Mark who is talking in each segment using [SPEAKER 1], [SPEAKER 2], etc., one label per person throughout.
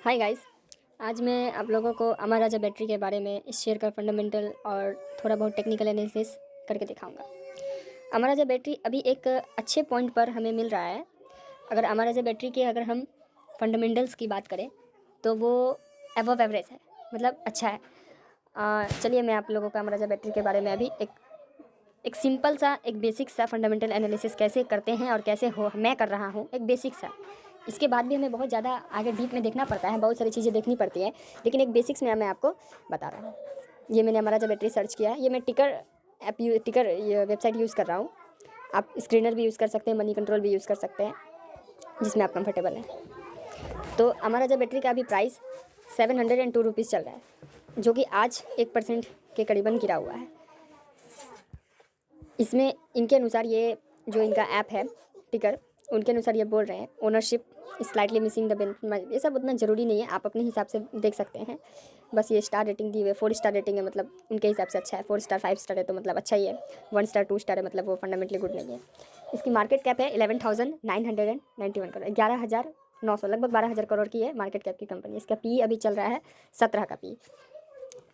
[SPEAKER 1] Hi guys. आज मैं आप लोगों को अमर राजा बैटरी के बारे में इस शेयर का फंडामेंटल और थोड़ा बहुत टेक्निकल एनालिसिस करके दिखाऊंगा। अमर राजा बैटरी अभी एक अच्छे पॉइंट पर हमें मिल रहा है। अगर अमर राजा बैटरी के अगर हम फंडामेंटल्स की बात करें तो वो एवव एवरेज है, मतलब अच्छा है। चलिए मैं आप लोगों को अमर राजा बैटरी के बारे में अभी एक सिंपल सा एक बेसिक सा फंडामेंटल एनालिसिस कैसे करते हैं और कैसे हो मैं कर रहा हूँ, एक बेसिक सा। इसके बाद भी हमें बहुत ज़्यादा आगे डीप में देखना पड़ता है, बहुत सारी चीज़ें देखनी पड़ती है, लेकिन एक बेसिक्स में मैं आपको बता रहा हूँ। ये मैंने हमारा जो बैटरी सर्च किया है, ये मैं टिकर वेबसाइट यूज़ कर रहा हूँ। आप स्क्रीनर भी यूज़ कर सकते हैं, मनी कंट्रोल भी यूज़ कर सकते हैं, जिसमें आप कंफर्टेबल हैं। तो हमारा जो बैटरी का अभी प्राइस 702 रुपीज़ चल रहा है, जो कि आज 1% के करीबन गिरा हुआ है। इसमें इनके अनुसार ये जो इनका ऐप है टिकर, उनके अनुसार ये बोल रहे हैं ownership slightly missing the benefit. ये सब उतना ज़रूरी नहीं है, आप अपने हिसाब से देख सकते हैं। बस ये स्टार रेटिंग दी हुई है, 4 स्टार रेटिंग है, मतलब उनके हिसाब से अच्छा है। 4 स्टार 5 स्टार है तो मतलब अच्छा ही है। 1 स्टार 2 स्टार है मतलब वो फंडामेंटली गुड नहीं है। इसकी मार्केट कैप है 11,991 करोड़, 11,900, लगभग 12,000 करोड़ की है मार्केट कैप की कंपनी। इसका पी अभी चल रहा है 17 का पी।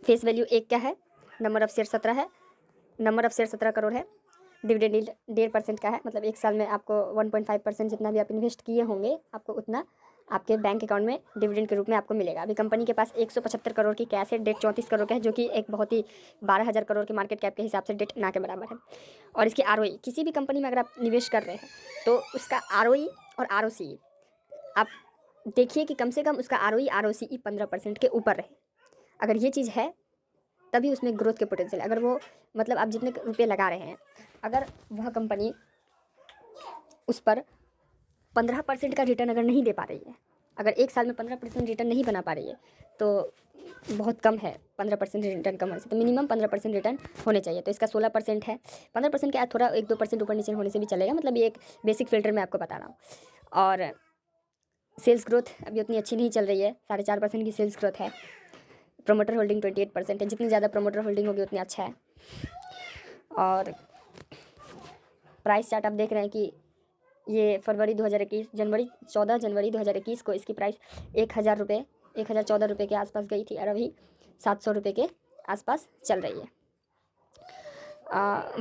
[SPEAKER 1] फेस वैल्यू 1 का है, नंबर ऑफ शेयर 17 है, नंबर ऑफ शेयर 17 करोड़ है। डिविडेंड यील्ड 1.5% का है, मतलब एक साल में आपको 1.5% जितना भी आप इन्वेस्ट किए होंगे आपको उतना आपके बैंक अकाउंट में डिविडेंड के रूप में आपको मिलेगा। अभी कंपनी के पास 175 करोड़ की कैश है, डेट 34 करोड़ का है, जो कि एक बहुत ही 12,000 करोड़ की मार्केट कैप के हिसाब से डेट ना के बराबर है। और इसकी आरओई, किसी भी कंपनी में अगर आप निवेश कर रहे हैं तो उसका आरओई और आरओसी आप देखिए कि कम से कम उसका आरओई आरओसी 15% के ऊपर रहे। अगर ये चीज़ है तभी उसमें ग्रोथ के पोटेंशियल। अगर वो मतलब आप जितने रुपये लगा रहे हैं, अगर वह कंपनी उस पर 15% का रिटर्न अगर नहीं दे पा रही है, अगर एक साल में 15% रिटर्न नहीं बना पा रही है, तो बहुत कम है 15% रिटर्न कम होने से। तो मिनिमम 15% रिटर्न होने चाहिए। तो इसका 16% है। 15% के थोड़ा 1-2% ऊपर नीचे होने से भी चलेगा, मतलब ये एक बेसिक फिल्टर मैं आपको बता रहा हूँ। और सेल्स ग्रोथ अभी उतनी अच्छी नहीं चल रही है, 4.5% की सेल्स ग्रोथ है। प्रोमोटर होल्डिंग 28% है, जितनी ज़्यादा प्रोमोटर होल्डिंग होगी उतनी अच्छा है। और प्राइस चार्ट आप देख रहे हैं कि ये फरवरी 2021 14 जनवरी 2021 को इसकी प्राइस 1,014 रुपये के आसपास गई थी और अभी 700 रुपये के आसपास चल रही है।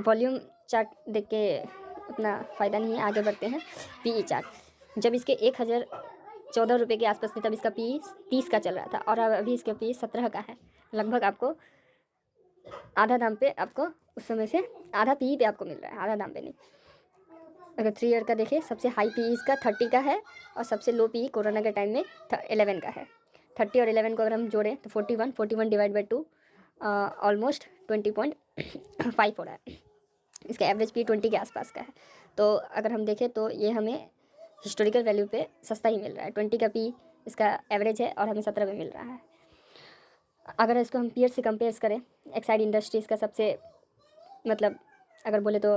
[SPEAKER 1] वॉल्यूम चार्ट देख के उतना फ़ायदा नहीं है, आगे बढ़ते हैं। पीई चार्ट, जब इसके 1,014 रुपये के आसपास थे तब इसका पी 30 का चल रहा था और अभी इसका पी 17 का है। लगभग आपको आधा दाम पे आपको उस समय से आधा पी पे आपको मिल रहा है, आधा दाम पे नहीं। अगर 3 ईयर का देखें, सबसे हाई पी इसका 30 का है और सबसे लो पी कोरोना के टाइम में 11 का है। 30 और 11 को अगर हम जोड़ें तो 41 डिवाइड बाई 2 ऑलमोस्ट 20.5 हो रहा है। इसका एवरेज पी 20 के आसपास का है। तो अगर हम देखें तो ये हमें हिस्टोरिकल वैल्यू पे सस्ता ही मिल रहा है। 20 का पी इसका एवरेज है और हमें 17 में मिल रहा है। अगर इसको हम पीयर से कंपेयर करें, एक्साइड इंडस्ट्रीज़ का सबसे मतलब अगर बोले तो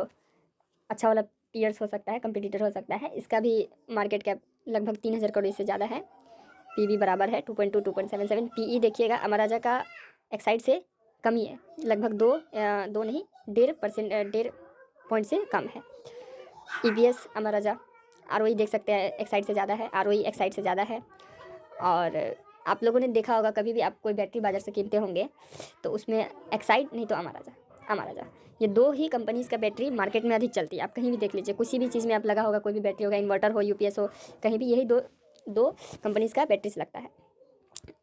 [SPEAKER 1] अच्छा वाला पीयर्स हो सकता है, कंपटीटर हो सकता है। इसका भी मार्केट कैप लगभग 3,000 करोड़ से ज़्यादा है। पी भी बराबर है 2.2 2.77। पी देखिएगा अमराजा का एक्साइड से कम ही है, लगभग 2 नहीं 1.5% 1.5 पॉइंट से कम है। EPS अमराजा ROE देख सकते हैं एक्साइड से ज़्यादा है, ROE एक्साइड से ज़्यादा है। और आप लोगों ने देखा होगा कभी भी आप कोई बैटरी बाज़ार से किनते होंगे तो उसमें एक्साइड नहीं तो अमराजा, ये 2 ही कंपनीज़ का बैटरी मार्केट में अधिक चलती है। आप कहीं भी देख लीजिए, किसी भी चीज़ में आप लगा होगा, कोई भी बैटरी होगा, इन्वर्टर हो, UPS हो, कहीं भी यही दो कंपनीज़ का बैटरीज लगता है।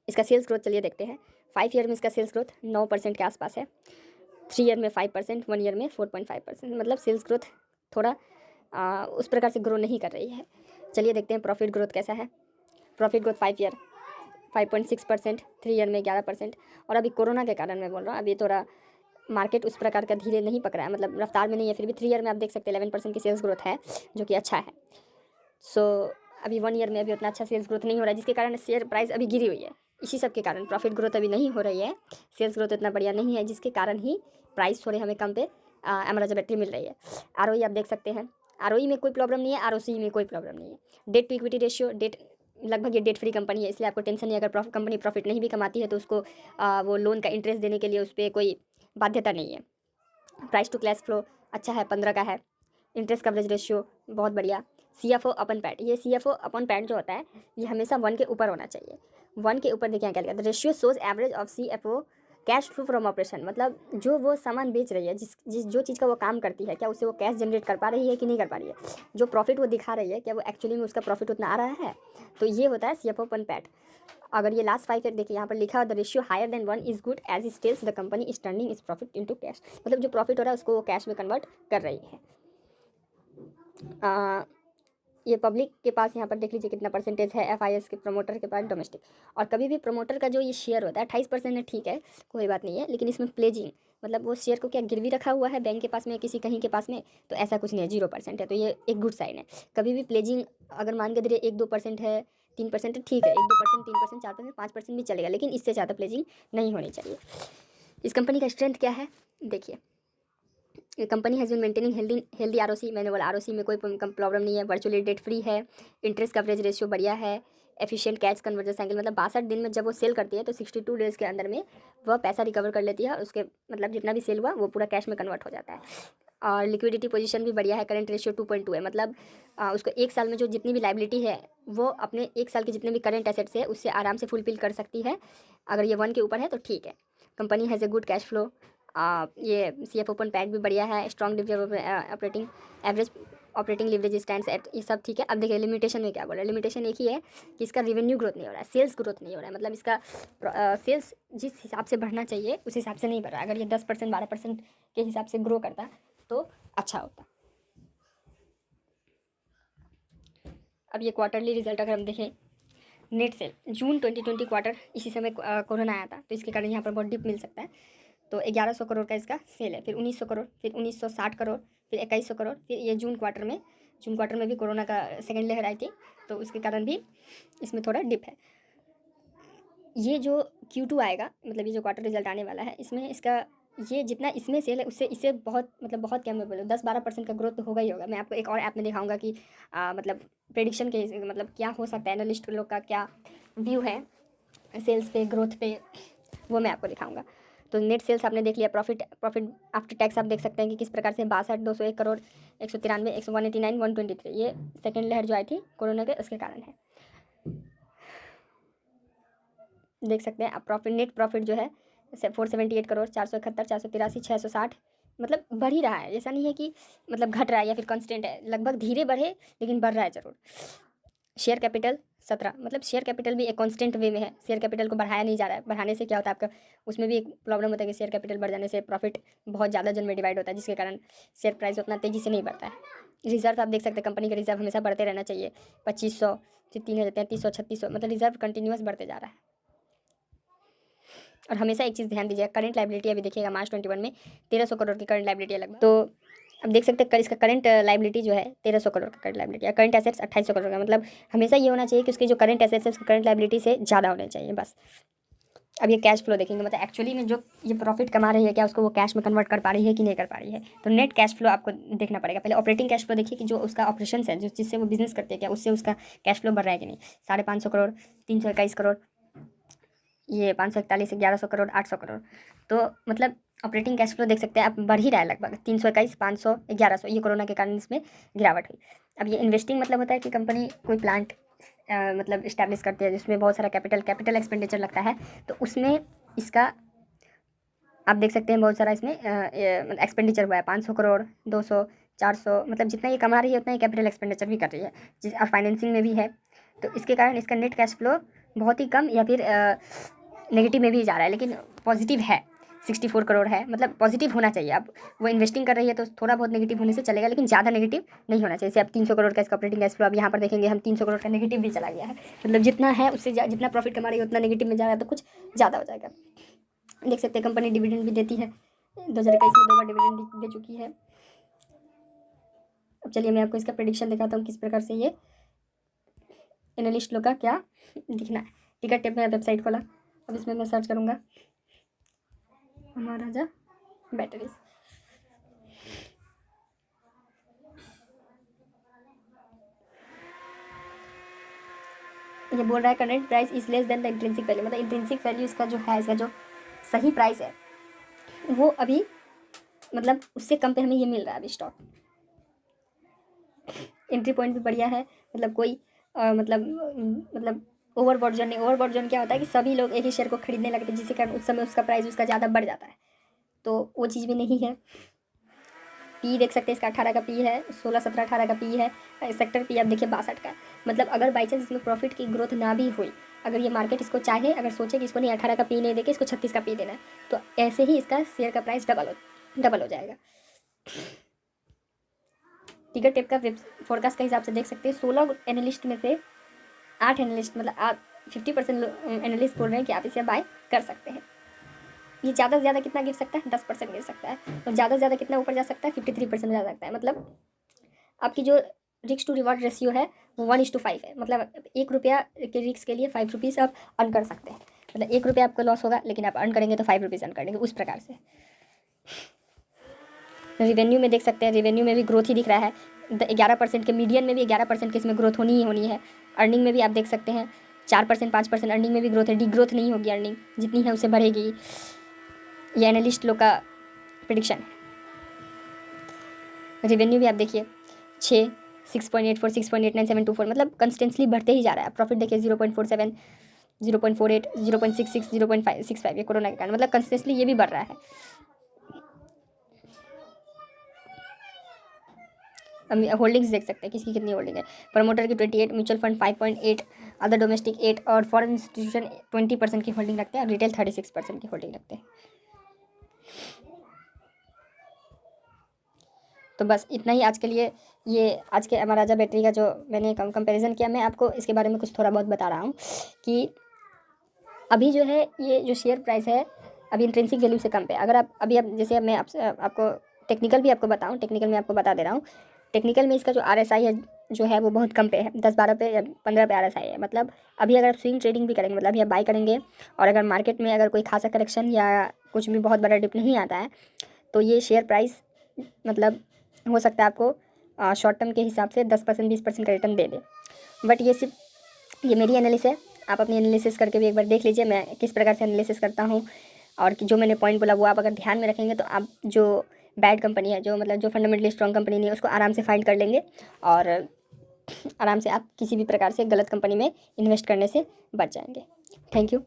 [SPEAKER 1] इसका सेल्स ग्रोथ चलिए देखते हैं। 5 ईयर में इसका सेल्स ग्रोथ 9% के आसपास है, 3 ईयर में 5%, 1 ईयर में 4.5%। मतलब सेल्स ग्रोथ थोड़ा उस प्रकार से ग्रो नहीं कर रही है। चलिए देखते हैं प्रॉफिट ग्रोथ कैसा है। प्रॉफिट ग्रोथ 5 ईयर 5.6%, 3 ईयर में 11%। और अभी कोरोना के कारण मैं बोल रहा हूँ, अभी थोड़ा मार्केट उस प्रकार का धीरे नहीं पकड़ा है, मतलब रफ्तार में नहीं है, फिर भी 3 ईयर में आप देख सकते हैं 11% की सेल्स ग्रोथ है, जो कि अच्छा है। अभी 1 ईयर में अभी उतना अच्छा सेल्स ग्रोथ नहीं हो रहा है, जिसके कारण शेयर प्राइस अभी गिरी हुई है। इसी सब के कारण प्रॉफिट ग्रोथ अभी नहीं हो रही है, सेल्स ग्रोथ इतना बढ़िया नहीं है, जिसके कारण ही प्राइस थोड़े हमें कम पे अमराजा बैटरी मिल रही है। ROE आप देख सकते हैं, ROE में कोई प्रॉब्लम नहीं है, ROC में कोई प्रॉब्लम नहीं है। डेट टू इक्विटी रेशियो, लगभग ये डेट फ्री कंपनी है, इसलिए आपको टेंशन नहीं है। अगर कंपनी प्रॉफिट नहीं भी कमाती है तो उसको वो लोन का इंटरेस्ट देने के लिए उस पर कोई बाध्यता नहीं है। प्राइस टू कैश फ्लो अच्छा है, 15 का है। इंटरेस्ट कवरेज रेशियो बहुत बढ़िया, CFO अपन पैट, ये CFO अपन पैट जो होता है ये हमेशा 1 के ऊपर होना चाहिए। 1 के ऊपर देखिए क्या लिखा है, the ratio shows average of CFO cash flow from operation, मतलब जो वो सामान बेच रही है, जो चीज़ का वो काम करती है, क्या उससे वो कैश जनरेट कर पा रही है कि नहीं कर पा रही है, जो प्रॉफिट वो दिखा रही है क्या वो एक्चुअली में उसका प्रॉफिट उतना आ रहा है। तो ये होता है CFO अपन पैट। अगर ये लास्ट 5 देखिए यहाँ पर लिखा the ratio higher than 1 is good as it tells the company is turning is profit into cash, मतलब जो प्रॉफिट हो रहा है उसको वो कैश में कन्वर्ट कर रही है। ये पब्लिक के पास यहाँ पर देख लीजिए कितना परसेंटेज है FIS के प्रमोटर के पास डोमेस्टिक। और कभी भी प्रमोटर का जो ये शेयर होता है 28% है, ठीक है कोई बात नहीं है, लेकिन इसमें प्लेजिंग मतलब वो शेयर को क्या गिरवी रखा हुआ है बैंक के पास में किसी कहीं के पास में, तो ऐसा कुछ नहीं है, 0% है, तो ये एक गुड साइन है। कभी भी प्लेजिंग अगर मान के धीरे 1-2% है, 3% है, ठीक है, 1-2%, 3%, 4%, 5% भी चलेगा, लेकिन इससे ज़्यादा प्लेजिंग नहीं होनी चाहिए। इस कंपनी का स्ट्रेंथ क्या है देखिए, company has been maintaining healthy ROC, मैंने बोला ROC में कोई प्रॉब्लम नहीं है, वर्चुअली डेट फ्री है, इंटरेस्ट कवरेज रेशियो बढ़िया है, एफिशिएंट कैश कन्वर्जन साइकिल, मतलब 62 दिन में जब वो सेल करती है तो 62 डेज़ के अंदर में वह पैसा रिकवर कर लेती है और उसके मतलब जितना भी सेल हुआ वो पूरा कैश में कन्वर्ट हो जाता है। और लिक्विडिटी पोजीशन भी बढ़िया है, करंट रेशियो 2.2 है, मतलब उसको 1 साल में जो जितनी भी लाइबिलिटी है वो अपने 1 साल के जितने भी करंट एसेट्स है उससे आराम से फुलफिल कर सकती है। अगर ये 1 के ऊपर है तो ठीक है। Company has a good cash flow, ये CFO ओपन पैट भी बढ़िया है, strong operating average operating leverage stands eight, ये सब ठीक है। अब देखिए लिमिटेशन में क्या बोला, लिमिटेशन एक ही है कि इसका रेवेन्यू ग्रोथ नहीं हो रहा है, सेल्स ग्रोथ नहीं हो रहा है, मतलब इसका सेल्स जिस हिसाब से बढ़ना चाहिए उस हिसाब से नहीं बढ़ रहा है। अगर ये 10% 12% के हिसाब से ग्रो करता तो अच्छा होता। अब ये क्वार्टरली रिजल्ट अगर हम देखें, नेट सेल जून 2020 क्वार्टर, इसी समय कोरोना आया था तो इसके कारण यहाँ पर बहुत डिप मिल सकता है। तो 1100 करोड़ का इसका सेल है, फिर 1900 करोड़, फिर 1960 करोड़, फिर 2100 करोड़, फिर ये जून क्वार्टर में भी कोरोना का सेकेंड लहर आई थी तो उसके कारण भी इसमें थोड़ा डिप है। ये जो Q2 आएगा, मतलब ये जो क्वार्टर रिजल्ट आने वाला है, इसमें इसका ये जितना इसमें सेल है उससे इससे बहुत मतलब बहुत कम मैं बोलूँ 10-12% का ग्रोथ तो होगा ही होगा। मैं आपको एक और ऐप में दिखाऊंगा कि मतलब प्रेडिक्शन के मतलब क्या हो सकता है, एनालिस्ट लोग का क्या व्यू है सेल्स पे, ग्रोथ पे, वो मैं आपको दिखाऊंगा। तो नेट सेल्स आपने देख लिया, प्रॉफिट आफ्टर टैक्स आप देख सकते हैं कि किस प्रकार से 62, 201 करोड़, 193, 189, 123, ये सेकेंड लहर जो आई थी कोरोना के उसके कारण है। देख सकते हैं आप प्रॉफिट, नेट प्रॉफिट जो है 478 करोड़, 471, 483, 660, मतलब बढ़ ही रहा है, ऐसा नहीं है कि मतलब घट रहा है या फिर कांस्टेंट है, लगभग धीरे बढ़े लेकिन बढ़ रहा है ज़रूर। शेयर कैपिटल 17, मतलब शेयर कैपिटल भी एक कांस्टेंट वे में है, शेयर कैपिटल को बढ़ाया नहीं जा रहा है। बढ़ाने से क्या होता है आपका, उसमें भी एक प्रॉब्लम होता है कि शेयर कैपिटल बढ़ जाने से प्रॉफिट बहुत ज़्यादा जन में डिवाइड होता है, जिसके कारण शेयर प्राइस उतना तेज़ी से नहीं बढ़ता है। रिजर्व आप देख सकते हैं, कंपनी का रिजर्व हमेशा बढ़ते रहना चाहिए, 2500 फिर 3000, 3300, 3600, मतलब रिजर्व कंटिन्यूस बढ़ते जा रहा है। और हमेशा एक चीज़ ध्यान दीजिए, करंट लाइबिलिटी अभी देखिएगा मार्च 21 में 1300 करोड़ की करंट लाइबिलिटी है लगभग। तो अब देख सकते हैं इसका करंट लाइबिलिटी जो है 1300 करोड़ का current liability, current assets 2800 crore का, मतलब हमेशा ये होना चाहिए कि उसके जो करंट एसेट्स है उसके करंट लाइबिलिटी से ज़्यादा होने चाहिए बस। अब ये कैश फ्लो देखेंगे, मतलब एक्चुअली में जो ये प्रॉफिट कमा रही है क्या उसको वो कैश में कन्वर्ट कर पा रही है कि नहीं कर पा रही है। तो नेट कैश फ्लो आपको देखना पड़ेगा। पहले ऑपरेटिंग कैश फ्लो देखिए कि जो उसका ऑपरेशन है, जो जिससे वो बिजनेस करती है, क्या उससे उसका कैश फ्लो बढ़ रहा है कि नहीं। 550 करोड़, 321 करोड़, ये 541, 1100 करोड़, 800 करोड़, तो मतलब ऑपरेटिंग कैश फ्लो देख सकते हैं आप बढ़ ही रहा है लगभग 321, 500, 1100, ये कोरोना के कारण इसमें गिरावट हुई। अब ये इन्वेस्टिंग मतलब होता है कि कंपनी कोई प्लांट मतलब इस्टेब्लिश करती है जिसमें बहुत सारा कैपिटल एक्सपेंडिचर लगता है, तो उसमें इसका आप देख सकते हैं बहुत सारा इसमें एक्सपेंडिचर हुआ है, 500 करोड़, 200, 400, मतलब जितना ये कमा रही है उतना ही कैपिटल एक्सपेंडिचर भी कर रही है, और फाइनेंसिंग में भी है। तो इसके कारण इसका नेट कैश फ्लो बहुत ही कम या फिर नेगेटिव में भी जा रहा है, लेकिन पॉजिटिव है, 64 करोड़ है, मतलब पॉजिटिव होना चाहिए। अब वो इन्वेस्टिंग कर रही है तो थोड़ा बहुत नेगेटिव होने से चलेगा, लेकिन ज़्यादा नेगेटिव नहीं होना चाहिए। जैसे अब 300 करोड़ का इसका ऑपरेटिंग कैश फ्लो, अब यहाँ पर देखेंगे हम 300 करोड़ का नेगेटिव भी चला गया है, मतलब जितना है उससे जितना प्रॉफिट कमा रही है उतना नेगेटिव में जा रहा है, तो कुछ ज़्यादा हो जाएगा। देख सकते हैं कंपनी डिविडेंड भी देती है, 2021 में 2 बार डिविडेंड दे चुकी है। अब चलिए मैं आपको इसका प्रेडिक्शन दिखाता हूँ किस प्रकार से ये एनालिस्ट लोग का क्या दिखना है। टिकट टेप में वेबसाइट खोला, अब इसमें मैं सर्च करूँगा महाराजा बैटरीज। ये बोल रहा है current price is less than the intrinsic value, मतलब इंट्रिंसिक वैल्यू इसका जो है, इसका जो सही प्राइस है वो अभी मतलब उससे कम पे हमें ये मिल रहा है अभी स्टॉक। एंट्री पॉइंट भी बढ़िया है, मतलब कोई मतलब ओवरबॉट जोन नहीं। ओवरबॉट जोन क्या होता है कि सभी लोग एक ही शेयर को खरीदने लगते हैं, जिसके कारण उस समय उसका प्राइस उसका ज़्यादा बढ़ जाता है, तो वो चीज़ भी नहीं है। पी देख सकते हैं, इसका 18 का पी है, 16, 17, 18 का पी है। सेक्टर पी आप देखिए 62 का है। मतलब अगर बाई चांस इसमें प्रॉफिट की ग्रोथ ना भी हुई, अगर ये मार्केट इसको चाहे, अगर सोचे कि इसको नहीं 18 का पी नहीं देके इसको 36 का पी देना है, तो ऐसे ही इसका शेयर का प्राइस डबल हो जाएगा। टिगर टेप का फोरकास्ट के हिसाब से देख सकते हैं 16 एनालिस्ट में से 8 एनालिस्ट, मतलब आप 50% एनालिस्ट बोल रहे हैं कि आप इसे बाय कर सकते हैं। ये ज़्यादा से ज़्यादा कितना गिर सकता है? 10% गिर सकता है। और ज़्यादा से ज़्यादा कितना ऊपर जा सकता है? 53% जा सकता है। मतलब आपकी जो रिस्क टू रिवॉर्ड रेशियो है वो 1:5 है। मतलब 1 रुपया के रिस्क के लिए 5 रुपीज़ आप अर्न कर सकते हैं। मतलब 1 रुपया आपका लॉस होगा, लेकिन आप अर्न करेंगे तो 5 रुपीज़ अर्न करेंगे, उस प्रकार से। रिवेन्यू में देख सकते हैं, रिवेन्यू में भी ग्रोथ ही दिख रहा है। 11% के मीडियन में भी 11% के इसमें ग्रोथ होनी ही होनी है। अर्निंग में भी आप देख सकते हैं 4%, 5% अर्निंग में भी ग्रोथ है। डी ग्रोथ नहीं होगी, अर्निंग जितनी है उससे बढ़ेगी। ये एनालिस्ट लोग का प्रेडिक्शन है। रिवेन्यू भी आप देखिए 6.84, 6.89, 724, मतलब कंस्टेंटली बढ़ते ही जा रहा है। प्रॉफिट देखिए 0.47, 0.48, 0.66, 0.65, ये कोरोना के कारण मतलब कंस्टेंटली ये भी बढ़ रहा है। होल्डिंग्स देख सकते हैं किसकी कितनी होल्डिंग है। प्रमोटर की 28, म्यूचुअल फंड 5.8, अदर डोमेस्टिक 8 और फॉरेन इंस्टीट्यूशन 20% की होल्डिंग रखते हैं और रिटेल 36% की होल्डिंग रखते हैं। तो बस इतना ही आज के लिए। ये आज के महाराजा बैटरी का जो मैंने कंपैरिजन किया, मैं आपको इसके बारे में कुछ थोड़ा बहुत बता रहा हूँ कि अभी जो है ये जो शेयर प्राइस है अभी इंट्रिंसिक वैल्यू से कम पे। अगर आप अभी आप जैसे मैं आपको टेक्निकल भी आपको बताऊँ, टेक्निकल में आपको बता दे रहा हूँ। टेक्निकल में इसका जो RSI है जो है वो बहुत कम पे है, 10-12 पे या 15 पे RSI है। मतलब अभी अगर आप स्विंग ट्रेडिंग भी करेंगे, मतलब अभी आप बाई करेंगे और अगर मार्केट में अगर कोई खासा करेक्शन या कुछ भी बहुत बड़ा डिप नहीं आता है, तो ये शेयर प्राइस मतलब हो सकता है आपको शॉर्ट टर्म के हिसाब से 10%, 20% का रिटर्न दे दे। बट ये मेरी एनालिसिस है, आप अपनी एनालिसिस करके भी एक बार देख लीजिए मैं किस प्रकार से एनालिसिस करता हूँ। और जो मैंने पॉइंट बोला वो आप अगर ध्यान में रखेंगे तो आप जो बैड कंपनी है, जो मतलब जो फंडामेंटली स्ट्रॉन्ग कंपनी नहीं है, उसको आराम से फाइंड कर लेंगे और आराम से आप किसी भी प्रकार से गलत कंपनी में इन्वेस्ट करने से बच जाएंगे। Thank you.